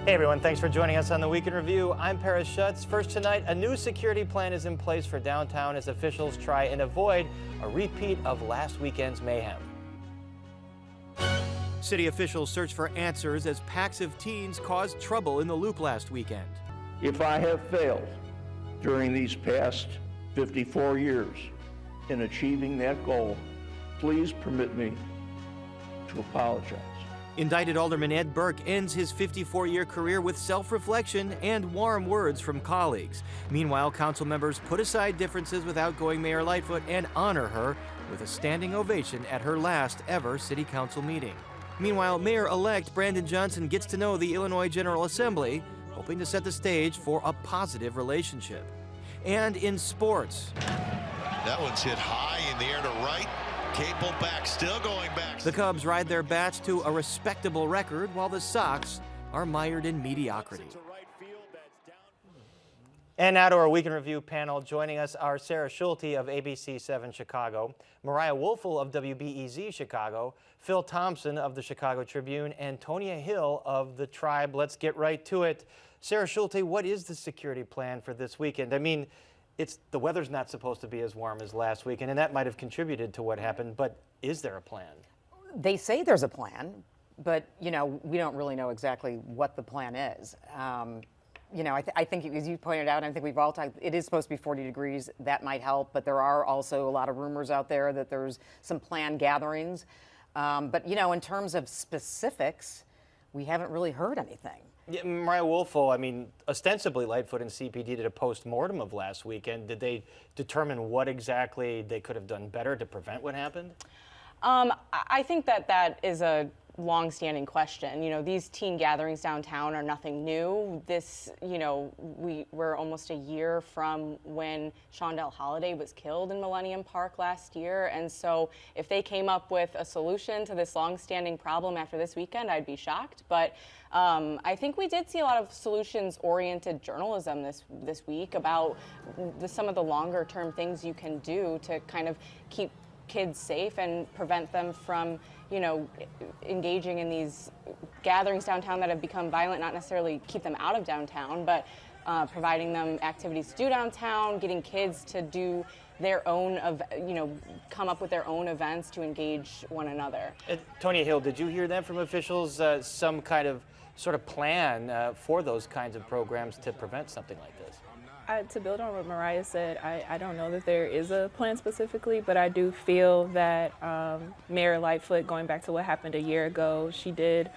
Hey everyone, thanks for joining us on the Week in Review. I'm Paris Schutz. First tonight, a new security plan is in place for downtown as officials try and avoid a repeat of last weekend's mayhem. City officials search for answers as packs of teens caused trouble in the Loop last weekend. If I have failed during these past 54 years in achieving that goal, please permit me to apologize. Indicted Alderman Ed Burke ends his 54-year career with self-reflection and warm words from colleagues. Meanwhile, council members put aside differences with outgoing Mayor Lightfoot and honor her with a standing ovation at her last ever city council meeting. Meanwhile, Mayor-elect Brandon Johnson gets to know the Illinois General Assembly, hoping to set the stage for a positive relationship. And in sports, that one's hit high in the air to right. Capel back, still going back. The Cubs ride their bats to a respectable record while the Sox are mired in mediocrity. And now to our Week in Review panel. Joining us are Sarah Schulte of ABC 7 Chicago, Mariah Woelfel of WBEZ Chicago, Phil Thompson of the Chicago Tribune, and Tonya Hill of the Tribe. Let's get right to it. Sarah Schulte, what is the security plan for this weekend? I mean, the weather's not supposed to be as warm as last weekend, and that might have contributed to what happened, but is there a plan? They say there's a plan, but, we don't really know exactly what the plan is. I think, as you pointed out, I think we've all talked, it is supposed to be 40 degrees. That might help, but there are also a lot of rumors out there that there's some planned gatherings. But, in terms of specifics, we haven't really heard anything. Yeah, Mariah Woelfel, I mean, ostensibly Lightfoot and CPD did a post-mortem of last weekend. Did they determine what exactly they could have done better to prevent what happened? I think that is a long-standing question. These teen gatherings downtown are nothing new. We're almost a year from when Shondell Holiday was killed in Millennium Park last year, and so if they came up with a solution to this long-standing problem after this weekend, I'd be shocked. But I think we did see a lot of solutions-oriented journalism this week about some of the longer-term things you can do to kind of keep kids safe and prevent them from engaging in these gatherings downtown that have become violent, not necessarily keep them out of downtown, but providing them activities to do downtown, getting kids to do their own, come up with their own events to engage one another. Tonya Hill, did you hear that from officials, some kind of sort of plan for those kinds of programs to prevent something like this? To build on what Mariah said, I don't know that there is a plan specifically, but I do feel that Mayor Lightfoot, going back to what happened a year ago, she did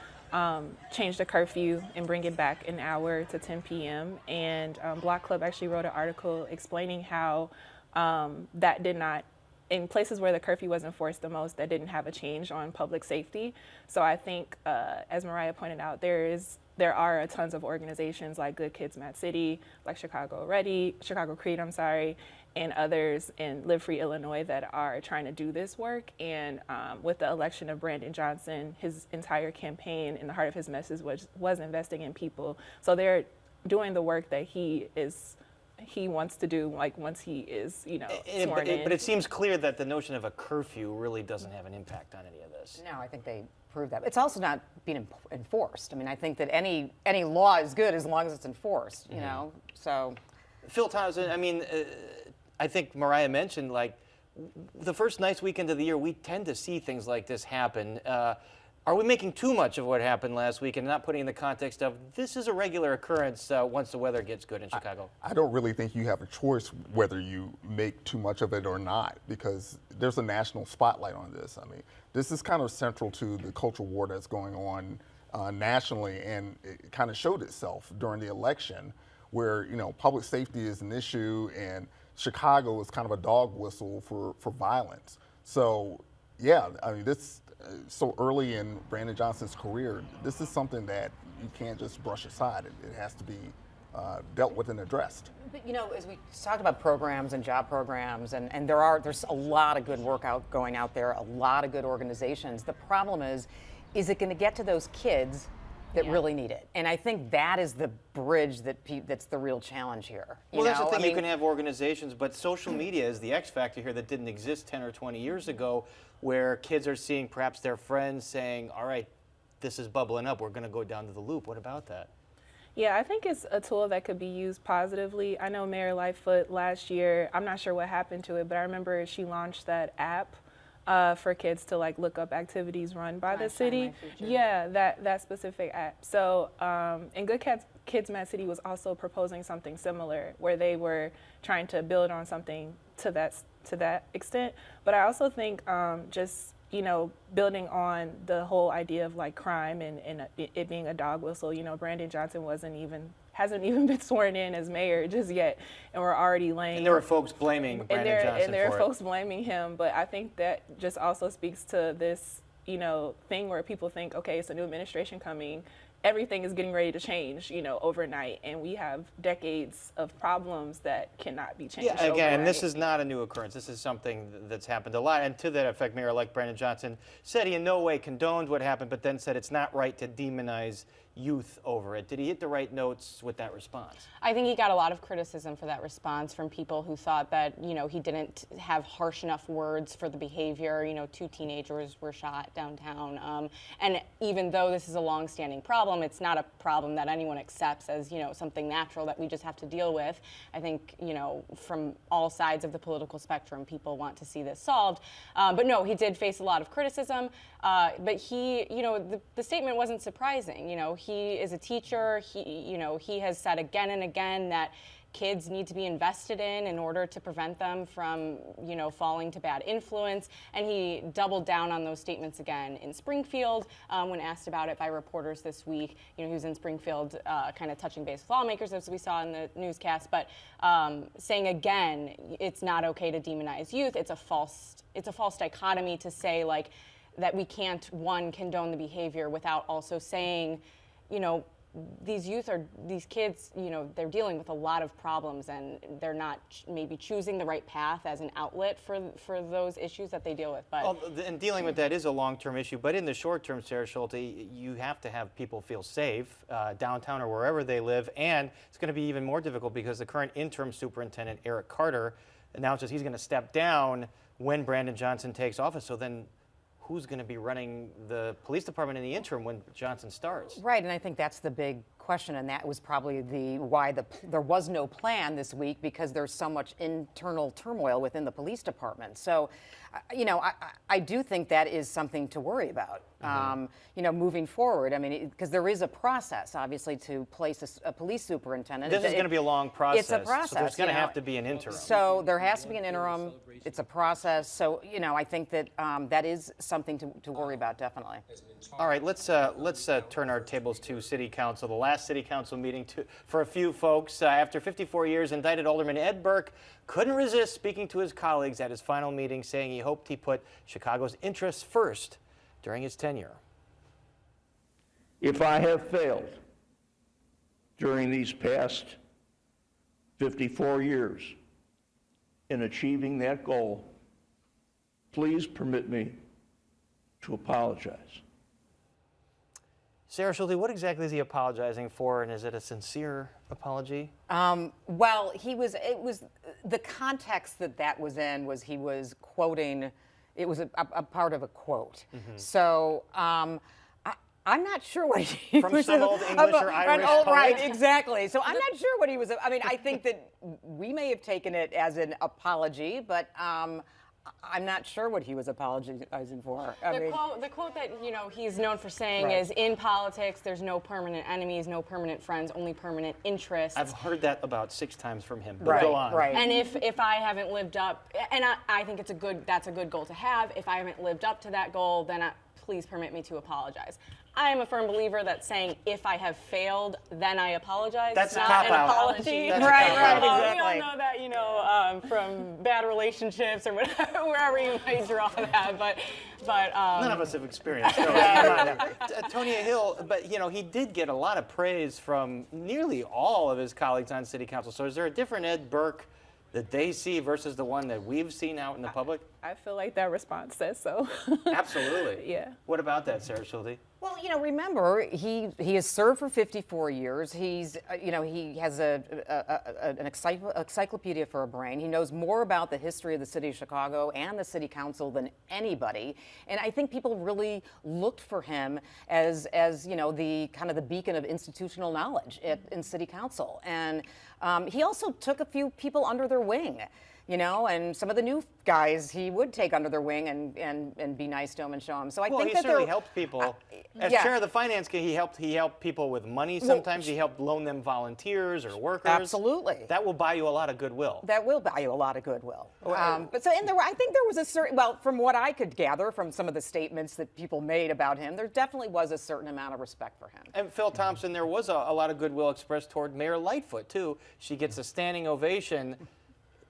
change the curfew and bring it back an hour to 10 p.m. And Block Club actually wrote an article explaining how that did not, in places where the curfew was enforced the most, that didn't have a change on public safety. So I think, as Mariah pointed out, there are tons of organizations like Good Kids Mad City, like Chicago Creed, and others in Live Free Illinois that are trying to do this work. And with the election of Brandon Johnson, his entire campaign and the heart of his message was investing in people. So they're doing the work that he wants to do, like once he is, sworn in. But it seems clear that the notion of a curfew really doesn't have an impact on any of this. No, I think they proved that. It's also not being enforced. I mean, I think that any law is good as long as it's enforced, so. Phil Thompson, I mean, I think Mariah mentioned, like, the first nice weekend of the year, we tend to see things like this happen. Are we making too much of what happened last week and not putting in the context of this is a regular occurrence once the weather gets good in Chicago? I don't really think you have a choice whether you make too much of it or not, because there's a national spotlight on this. I mean, this is kind of central to the cultural war that's going on nationally, and it kind of showed itself during the election where, public safety is an issue and Chicago is kind of a dog whistle for violence. So, yeah, I mean, this so early in Brandon Johnson's career, this is something that you can't just brush aside. It has to be dealt with and addressed. But, as we talked about programs and job programs, and there's a lot of good work going out there, a lot of good organizations. The problem is it going to get to those kids that really need it? And I think that is the bridge that's the real challenge here. Well, that's the thing. You can have organizations, but social media is the X factor here that didn't exist 10 or 20 years ago, where kids are seeing perhaps their friends saying, all right, this is bubbling up, we're going to go down to the Loop. What about that? Yeah, I think it's a tool that could be used positively. I know Mayor Lightfoot last year, I'm not sure what happened to it, but I remember she launched that app for kids to like look up activities run by the city. Yeah, that specific app. So, and Good Kids Mad City was also proposing something similar, where they were trying to build on something to that extent. But I also think just building on the whole idea of like crime and it being a dog whistle. Brandon Johnson hasn't even been sworn in as mayor just yet, and we're already laying. And there were folks blaming Brandon Johnson and there for are it. folks blaming him, but I think that just also speaks to this, thing where people think, okay, it's a new administration coming. Everything is getting ready to change, overnight, and we have decades of problems that cannot be changed. Yeah, again, overnight. and this is not a new occurrence. This is something that's happened a lot. And to that effect, Mayor-elect Brandon Johnson said he in no way condoned what happened, but then said it's not right to demonize youth over it. Did he hit the right notes with that response? I think he got a lot of criticism for that response from people who thought that, he didn't have harsh enough words for the behavior. 2 teenagers were shot downtown. And even though this is a longstanding problem, it's not a problem that anyone accepts as, something natural that we just have to deal with. I think, from all sides of the political spectrum, people want to see this solved. But no, he did face a lot of criticism. But he, the statement wasn't surprising. He is a teacher. He has said again and again that kids need to be invested in order to prevent them from, falling to bad influence. And he doubled down on those statements again in Springfield when asked about it by reporters this week. He was in Springfield kind of touching base with lawmakers, as we saw in the newscast, but saying again, it's not okay to demonize youth. It's a false dichotomy to say like that we can't, one, condone the behavior without also saying, these kids, they're dealing with a lot of problems and they're not maybe choosing the right path as an outlet for those issues that they deal with. But and dealing with that is a long-term issue, but in the short term, Sarah Schulte, you have to have people feel safe downtown or wherever they live, and it's going to be even more difficult because the current interim superintendent, Eric Carter, announces he's going to step down when Brandon Johnson takes office. So then who's going to be running the police department in the interim when Johnson starts? Right, and I think that's the big question, and that was probably why there was no plan this week, because there's so much internal turmoil within the police department. So, I do think that is something to worry about, moving forward. I mean, because there is a process, obviously, to place a police superintendent. This is going to be a long process. It's a process. So there's going to have to be an interim. So there has to be an interim. It's a process. So, I think that that is something to worry about, definitely. All right, let's turn our tables to City Council. The last City Council meeting for a few folks. After 54 years, indicted Alderman Ed Burke couldn't resist speaking to his colleagues at his final meeting, saying he hoped he put Chicago's interests first during his tenure. If I have failed during these past 54 years in achieving that goal, please permit me to apologize. Sarah Schulte, what exactly is he apologizing for, and is it a sincere apology? Well, it was the context that was in was he was quoting, it was a part of a quote. So I'm not sure what he From was some old English or Irish poet? Right, exactly. So I'm not sure what he was, I mean, I think that we may have taken it as an apology, but I'm not sure what he was apologizing for. The quote that he's known for saying is, "In politics, there's no permanent enemies, no permanent friends, only permanent interests." I've heard that about 6 times from him. But Right, go on. right. And if I haven't lived up, and I think that's a good goal to have. If I haven't lived up to that goal, then please permit me to apologize. I am a firm believer that saying, if I have failed, then I apologize. That's not a cop-out. an apology. That's a Right, cop-out. exactly. We all know that, from bad relationships or whatever, wherever you might draw that. But None of us have experienced it. Come on. Tonya Hill, but he did get a lot of praise from nearly all of his colleagues on City Council. So is there a different Ed Burke that they see versus the one that we've seen out in the public? I feel like that response says so. Absolutely. Yeah. What about that, Sarah Schulte? Well, remember, he has served for 54 years. He's, he has an encyclopedia for a brain. He knows more about the history of the city of Chicago and the city council than anybody. And I think people really looked for him as the kind of the beacon of institutional knowledge in city council. And he also took a few people under their wing. And some of the new guys he would take under their wing and be nice to them and show them. So I think he that certainly helped people. As chair of the finance committee, he helped people with money sometimes. He helped loan them volunteers or workers. Absolutely. That will buy you a lot of goodwill. That will buy you a lot of goodwill. I think there was a certain, from what I could gather from some of the statements that people made about him, there definitely was a certain amount of respect for him. And Phil Thompson, there was a lot of goodwill expressed toward Mayor Lightfoot, too. She gets a standing ovation,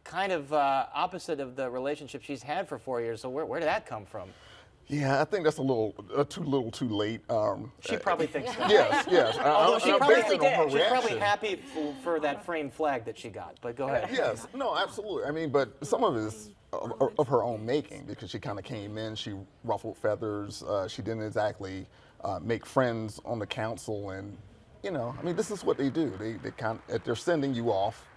kind of opposite of the relationship she's had for 4 years. So where did that come from? Yeah, I think that's a little too late. She probably thinks that. Yes. Although she probably She's probably happy for that framed flag that she got. But go ahead. Yes, no, absolutely. I mean, but some of it is of her own making, because she kind of came in, she ruffled feathers. She didn't exactly make friends on the council, and this is what they do. They kind of, if they're sending you off,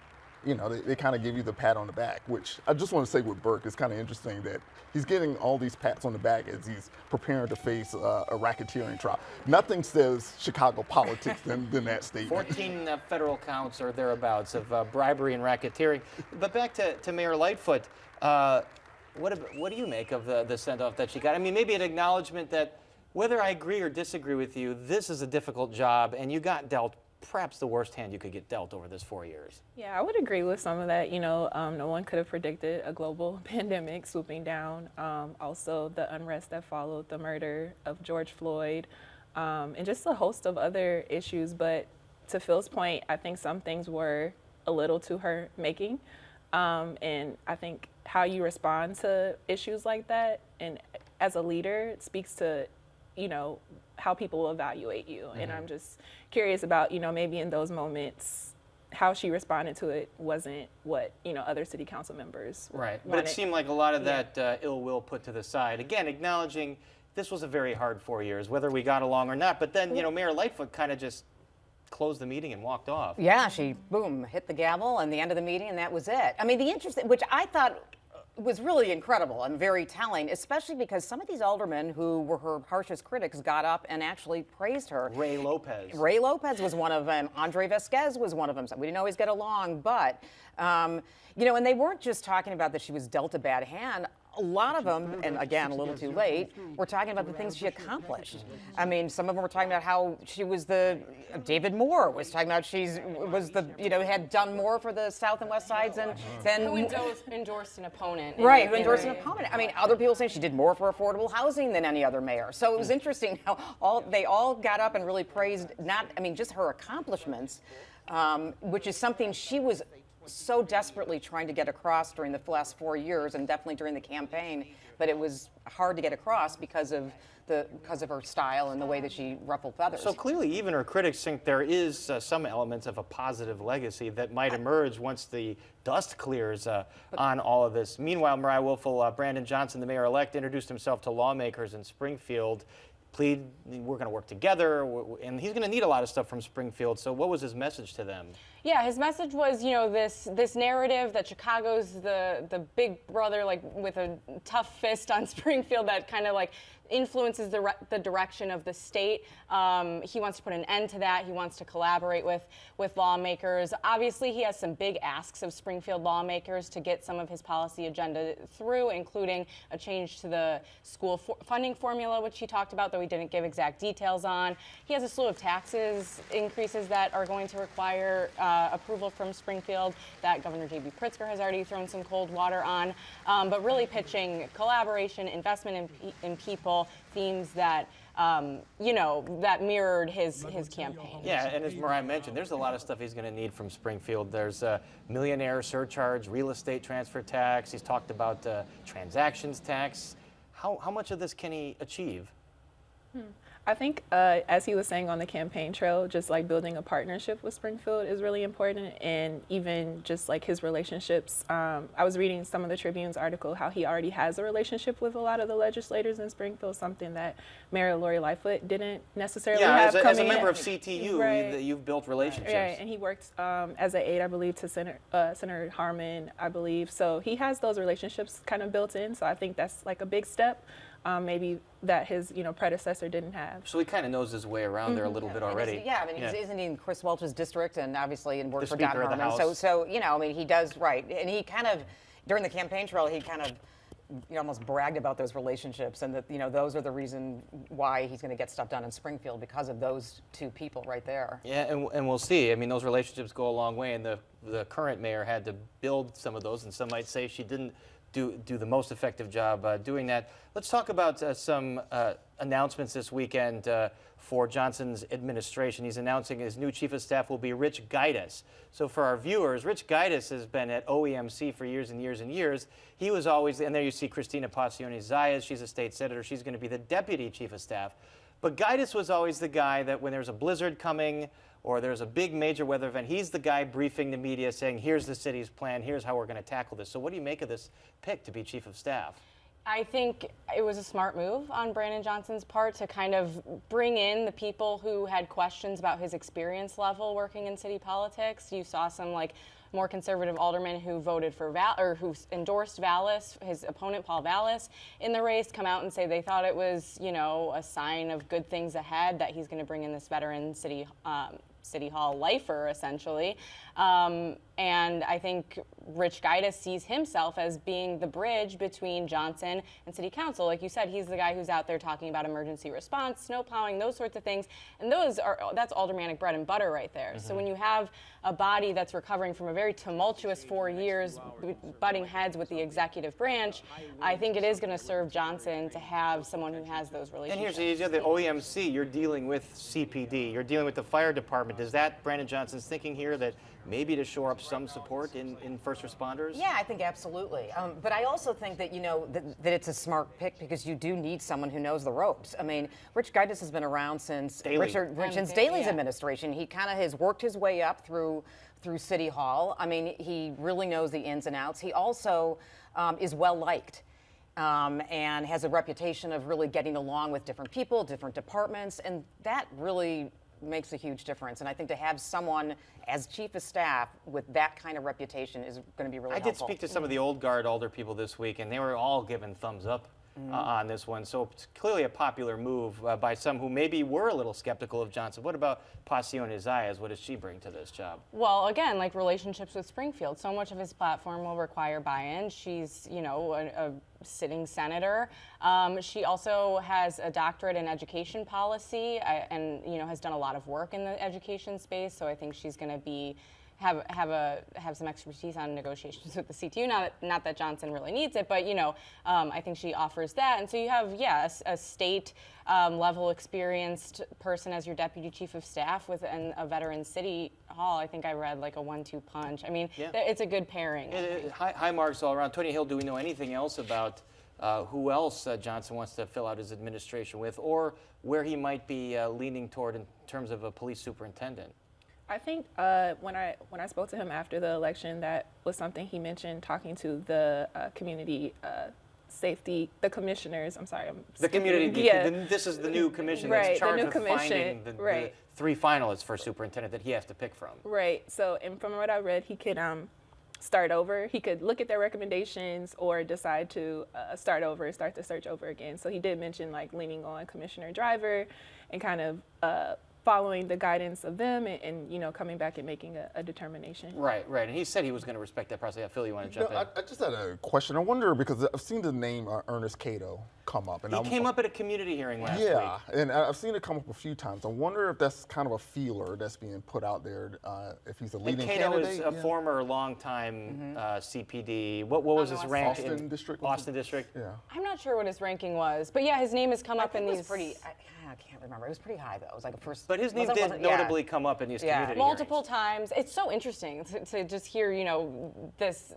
they kind of give you the pat on the back, which I just want to say with Burke, it's kind of interesting that he's getting all these pats on the back as he's preparing to face a racketeering trial. Nothing says Chicago politics than that statement. 14 federal counts or thereabouts of bribery and racketeering. But back to Mayor Lightfoot, what do you make of the send-off that she got? I mean, maybe an acknowledgement that whether I agree or disagree with you, this is a difficult job, and you got dealt perhaps the worst hand you could get dealt over this 4 years. Yeah, I would agree with some of that. No one could have predicted a global pandemic swooping down. Also, the unrest that followed the murder of George Floyd, and just a host of other issues. But to Phil's point, I think some things were a little to her making. And I think how you respond to issues like that, and as a leader, it speaks to, how people will evaluate you. Mm-hmm. And I'm just curious about, maybe in those moments, how she responded to it wasn't what, other city council members Right. wanted. But it seemed like a lot of that ill will put to the side. Again, acknowledging this was a very hard 4 years, whether we got along or not. But then, Mayor Lightfoot kind of just closed the meeting and walked off. Yeah, she, boom, hit the gavel and the end of the meeting, and that was it. I mean, the interesting, which I thought was really incredible and very telling, especially because some of these aldermen who were her harshest critics got up and actually praised her. Ray Lopez was one of them. Andre Vasquez was one of them. So we didn't always get along, but, and they weren't just talking about that she was dealt a bad hand. A lot of them, and again, a little too late, were talking about the things she accomplished. I mean, some of them were talking about how she was David Moore was talking about had done more for the South and West Sides than who endorsed an opponent. Right, who endorsed an opponent. I mean, other people saying she did more for affordable housing than any other mayor. So it was interesting how they all got up and really praised just her accomplishments, which is something she was so desperately trying to get across during the last 4 years, and definitely during the campaign, but it was hard to get across because of her style and the way that she ruffled feathers. So clearly, even her critics think there is some elements of a positive legacy that might emerge once the dust clears on all of this. Meanwhile, Mariah Woelfel, Brandon Johnson, the mayor-elect, introduced himself to lawmakers in Springfield. We're going to work together, and he's going to need a lot of stuff from Springfield. So what was his message to them? Yeah, his message was, this narrative that Chicago's the big brother, like with a tough fist on Springfield that kind of influences the direction of the state. He wants to put an end to that. He wants to collaborate with lawmakers. Obviously, he has some big asks of Springfield lawmakers to get some of his policy agenda through, including a change to the school funding formula, which he talked about, though he didn't give exact details on. He has a slew of taxes increases that are going to require approval from Springfield that Governor J.B. Pritzker has already thrown some cold water on, but really pitching collaboration, investment in people, themes that that mirrored his campaign. Yeah, and as Mariah mentioned, there's a lot of stuff he's going to need from Springfield. There's a millionaire surcharge, real estate transfer tax. He's talked about transactions tax. How much of this can he achieve? I think, as he was saying on the campaign trail, just like building a partnership with Springfield is really important, and even just like his relationships. I was reading some of the Tribune's article how he already has a relationship with a lot of the legislators in Springfield, something that Mayor Lori Lightfoot didn't necessarily have as a coming member in. of CTU, Right. you've built relationships. Right, and he worked as an aide, I believe, to Senator Harmon, I believe. So he has those relationships kind of built in. So I think that's like a big step, maybe that his predecessor didn't have. So he kind of knows his way around there a little bit already. Yeah, I mean, isn't he in Chris Welch's district, and obviously and worked The for Don Speaker of the Harmon. House. So I mean, he does right, and he kind of during the campaign trail, he kind of almost bragged about those relationships, and that those are the reason why he's going to get stuff done in Springfield, because of those two people right there. Yeah, and we'll see. I mean, those relationships go a long way, and the current mayor had to build some of those, and some might say she didn't do the most effective job doing that. Let's talk about some announcements this weekend for Johnson's administration. He's announcing his new chief of staff will be Rich Gaitis. So for our viewers, Rich Gaitis has been at OEMC for years and years and years. He was always, and there you see Christina Passione-Zayas, she's a state senator, she's going to be the deputy chief of staff. But Gaitis was always the guy that when there's a blizzard coming or there's a big major weather event, he's the guy briefing the media saying, here's the city's plan, here's how we're going to tackle this. So what do you make of this pick to be chief of staff? I think it was a smart move on Brandon Johnson's part to kind of bring in the people who had questions about his experience level working in city politics. You saw some more conservative aldermen who voted for who endorsed Vallis, his opponent Paul Vallis, in the race, come out and say they thought it was, a sign of good things ahead that he's going to bring in this veteran city Hall lifer, essentially. And I think Rich Gaitis sees himself as being the bridge between Johnson and City Council. Like you said, he's the guy who's out there talking about emergency response, snow plowing, those sorts of things. And that's aldermanic bread and butter right there. So when you have a body that's recovering from a very tumultuous 4 years, butting heads with the executive branch, I think it is going to serve Johnson to have someone who has those relationships. And here's the OEMC, you're dealing with CPD, you're dealing with the fire department. Is that Brandon Johnson's thinking here, that maybe to shore up some support in first responders? Yeah, I think absolutely. But I also think that, that it's a smart pick, because you do need someone who knows the ropes. I mean, Rich Gaitis has been around since since Daley's administration. He kind of has worked his way up through City Hall. I mean, he really knows the ins and outs. He also is well liked. And has a reputation of really getting along with different people, different departments, and that really makes a huge difference. And I think to have someone as chief of staff with that kind of reputation is going to be really helpful. I did speak to some of the old guard alder people this week, and they were all giving thumbs up on this one. So it's clearly a popular move by some who maybe were a little skeptical of Johnson. What about Passione-Zayas? What does she bring to this job? Well, again, like relationships with Springfield. So much of his platform will require buy-in. She's, a sitting senator. She also has a doctorate in education policy and has done a lot of work in the education space. So I think she's going to have some expertise on negotiations with the CTU. Not that Johnson really needs it, but I think she offers that. And so you have a state level experienced person as your deputy chief of staff with a veteran city hall. I think I read like a 1-2 punch. I mean, it's a good pairing. High marks all around. Tony Hill, do we know anything else about who else Johnson wants to fill out his administration with, or where he might be leaning toward in terms of a police superintendent? I think when I spoke to him after the election, that was something he mentioned, talking to the community safety, the commissioners. I'm sorry, the community. Yeah. This is the new commission that's charged with finding the 3 finalists for superintendent that he has to pick from. Right. So, and from what I read, he could start over. He could look at their recommendations or decide to start the search over again. So he did mention leaning on Commissioner Driver and kind of following the guidance of them and coming back and making a determination. Right. And he said he was going to respect that process. Phil, you want to jump in? I just had a question. I wonder, because I've seen the name Ernest Cato come up. And he came up at a community hearing last week. Yeah, and I've seen it come up a few times. I wonder if that's kind of a feeler that's being put out there, if he's a leading candidate. Cato is a former longtime CPD. What was his rank? Austin District? Austin District? Yeah. I'm not sure what his ranking was, but yeah, his name has come up in these. I can't remember. It was pretty high, though. It was like a first. But his name did notably come up in these community multiple hearings. times. It's so interesting to just hear, this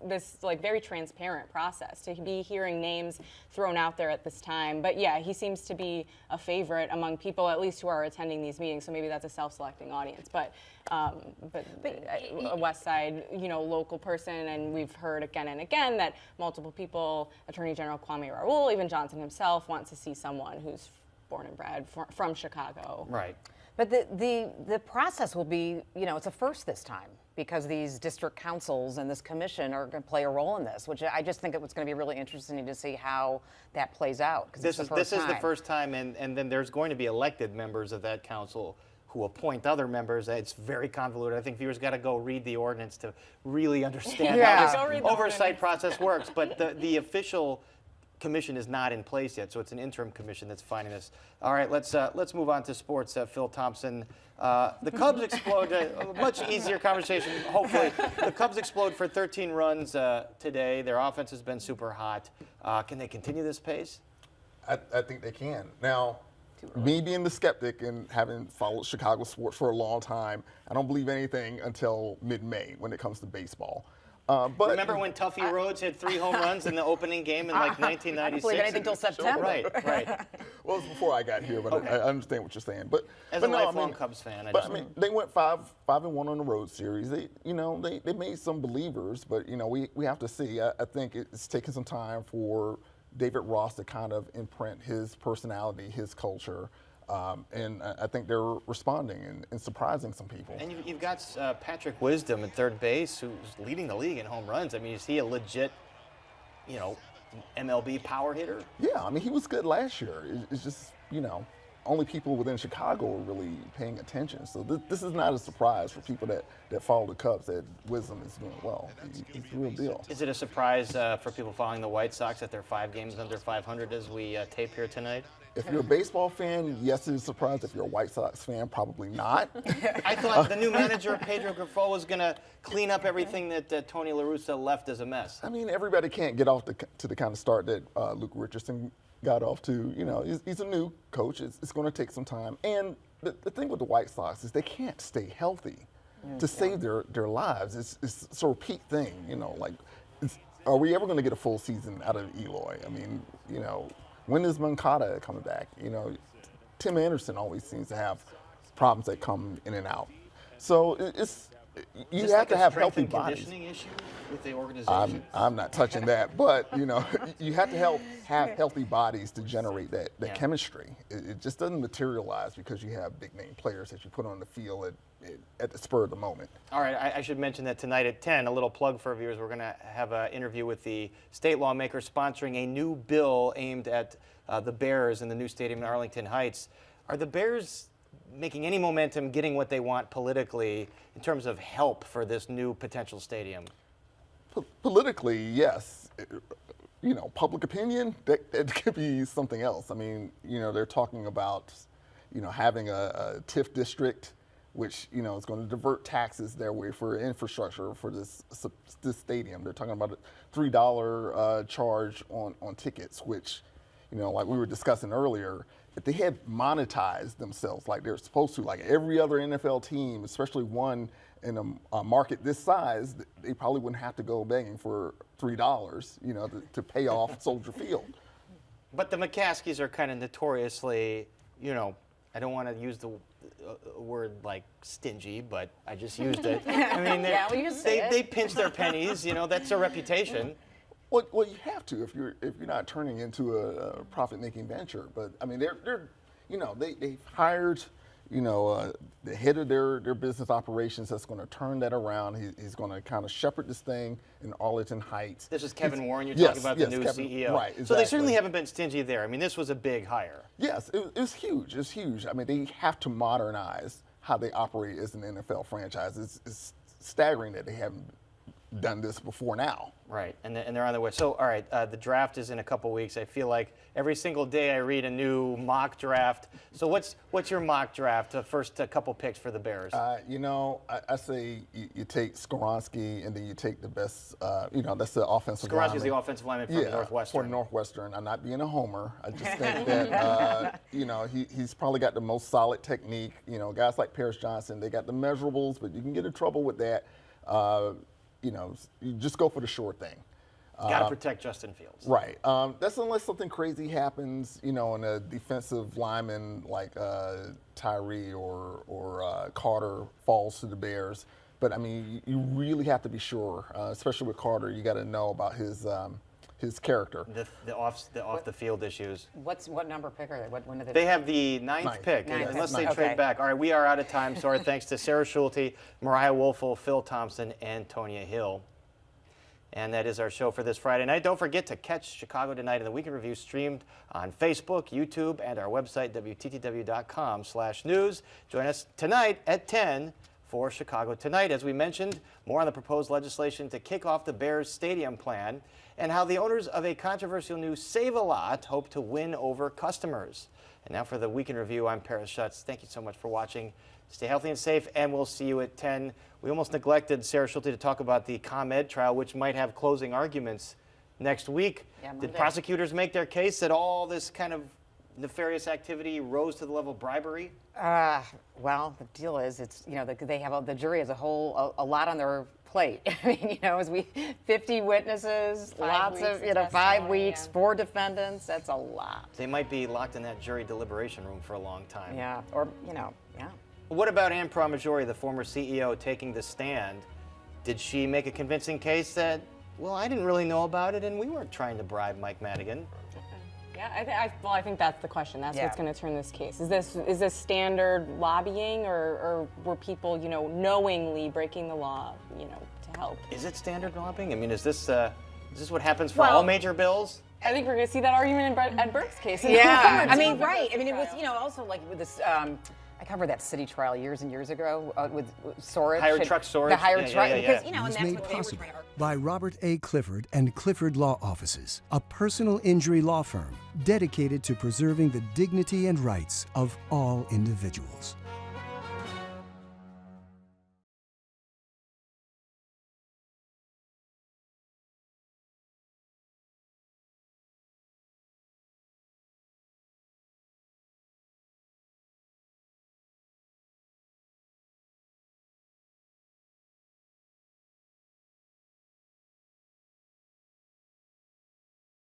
very transparent process, to be hearing names thrown out there at this time. But yeah, he seems to be a favorite among people, at least who are attending these meetings. So maybe that's a self-selecting audience. But a West Side, local person, and we've heard again and again that multiple people, Attorney General Kwame Raoul, even Johnson himself, wants to see someone who's born and bred from Chicago. Right. But the process will be, it's a first this time, because these district councils and this commission are going to play a role in this, which I just think it was going to be really interesting to see how that plays out. This is the first time, and then there's going to be elected members of that council who appoint other members. It's very convoluted. I think viewers got to go read the ordinance to really understand how this oversight process works. But the official commission is not in place yet, so it's an interim commission that's finding this. All right, let's move on to sports. Phil Thompson, the Cubs explode. A much easier conversation, hopefully. The Cubs explode for 13 runs today. Their offense has been super hot. Can they continue this pace? I think they can. Now, me being the skeptic and having followed Chicago sports for a long time, I don't believe anything until mid-May when it comes to baseball. But remember when Tuffy Rhodes hit 3 home runs in the opening game in like 1996? I don't believe anything until September. Right. Well, it was before I got here, but I understand what you're saying. But as but a no, lifelong Cubs fan, they went 5-1 on the road series. They made some believers, but we have to see. I think it's taking some time for David Ross to kind of imprint his personality, his culture. And I think they're responding and surprising some people. And you've got Patrick Wisdom at third base, who's leading the league in home runs. I mean, is he a legit, MLB power hitter? Yeah, I mean, he was good last year. It's just, only people within Chicago are really paying attention. So this is not a surprise for people that follow the Cubs that Wisdom is doing well. He's the real deal. Is it a surprise for people following the White Sox that they're 5 games under 500 as we tape here tonight? If you're a baseball fan, yes, it is a surprise. If you're a White Sox fan, probably not. I thought the new manager, Pedro Grifol, was going to clean up everything that Tony La Russa left as a mess. I mean, everybody can't get off to the kind of start that Luke Richardson got off to. He's a new coach. It's going to take some time. And the thing with the White Sox is they can't stay healthy to save their lives. It's a repeat thing, are we ever going to get a full season out of Eloy? I mean, when is Moncada coming back? Tim Anderson always seems to have problems that come in and out. So you have to have healthy bodies. Conditioning issue with the organization? I'm not touching that, but you have to have healthy bodies to generate that chemistry. It just doesn't materialize because you have big name players that you put on the field at the spur of the moment. All right, I should mention that tonight at 10, a little plug for our viewers, we're going to have an interview with the state lawmaker sponsoring a new bill aimed at the Bears in the new stadium in Arlington Heights. Are the Bears making any momentum getting what they want politically in terms of help for this new potential stadium? Politically, yes. Public opinion, that could be something else. I mean, they're talking about, having a TIF district, which, is going to divert taxes their way for infrastructure for this stadium. They're talking about a $3 charge on tickets, which, like we were discussing earlier, if they had monetized themselves like they're supposed to, like every other NFL team, especially one in a market this size, they probably wouldn't have to go begging for $3, to pay off Soldier Field. But the McCaskies are kind of notoriously, I don't want to use the word like stingy, but I just used it. I mean, they pinch their pennies. That's their reputation. Well, you have to if you're not turning into a profit-making venture. But I mean, they've hired the head of their business operations that's going to turn that around. He's going to kind of shepherd this thing in Arlington Heights. This is Kevin Warren. You're talking about the new CEO. Right, exactly. So they certainly haven't been stingy there. I mean, this was a big hire. Yes, it's huge. It's huge. I mean, they have to modernize how they operate as an NFL franchise. It's staggering that they haven't done this before now. Right, and they're on their way. So, all right, the draft is in a couple weeks. I feel like every single day I read a new mock draft. So what's your mock draft, the first couple picks for the Bears? I say you take Skoronski, and then you take the best, that's the offensive lineman. Skoronski's the offensive lineman for Northwestern. For Northwestern. I'm not being a homer. I just think that, he's probably got the most solid technique. Guys like Paris Johnson, they got the measurables, but you can get in trouble with that. You just go for the short thing. Got to protect Justin Fields. Right. That's unless something crazy happens, and a defensive lineman like Tyree or Carter falls to the Bears. But I mean, you really have to be sure, especially with Carter. You got to know about his character. The off the field issues. What number pick are they? When do They have the ninth pick, Ninth unless pick. they trade Okay. back. All right, we are out of time. So our thanks to Sarah Schulte, Mariah Woelfel, Phil Thompson, and Tonya Hill. And that is our show for this Friday night. Don't forget to catch Chicago Tonight in the Weekend Review streamed on Facebook, YouTube, and our website, WTTW.com/news. Join us tonight at 10 for Chicago Tonight. As we mentioned, more on the proposed legislation to kick off the Bears stadium plan and how the owners of a controversial new Save-A-Lot hope to win over customers. And now for the Weekend Review, I'm Paris Schutz. Thank you so much for watching. Stay healthy and safe, and we'll see you at 10. We almost neglected Sarah Schulte to talk about the ComEd trial, which might have closing arguments next week. Yeah, Monday. Did prosecutors make their case that all this kind of nefarious activity rose to the level of bribery? Well, the deal is, they have the jury as a whole a lot on their plate. I mean, as 50 witnesses, lots of 5 weeks, 4 defendants. That's a lot. They might be locked in that jury deliberation room for a long time. Yeah, or yeah. What about Ann Pramaggiore, the former CEO, taking the stand? Did she make a convincing case that, well, I didn't really know about it and we weren't trying to bribe Mike Madigan? Yeah, I think that's the question. That's Yeah. what's going to turn this case. Is this standard lobbying, or were people, knowingly breaking the law, to help? Is it standard lobbying? I mean, is this what happens for all major bills? I think we're going to see that argument in Ed Burke's case. Yeah, I mean, right. I mean, it was, also like with this. I covered that city trial years and years ago with storage. Hired truck storage. The hired truck, because It and was that's made what they were possible trying to argue. by Robert A. Clifford and Clifford Law Offices, a personal injury law firm dedicated to preserving the dignity and rights of all individuals.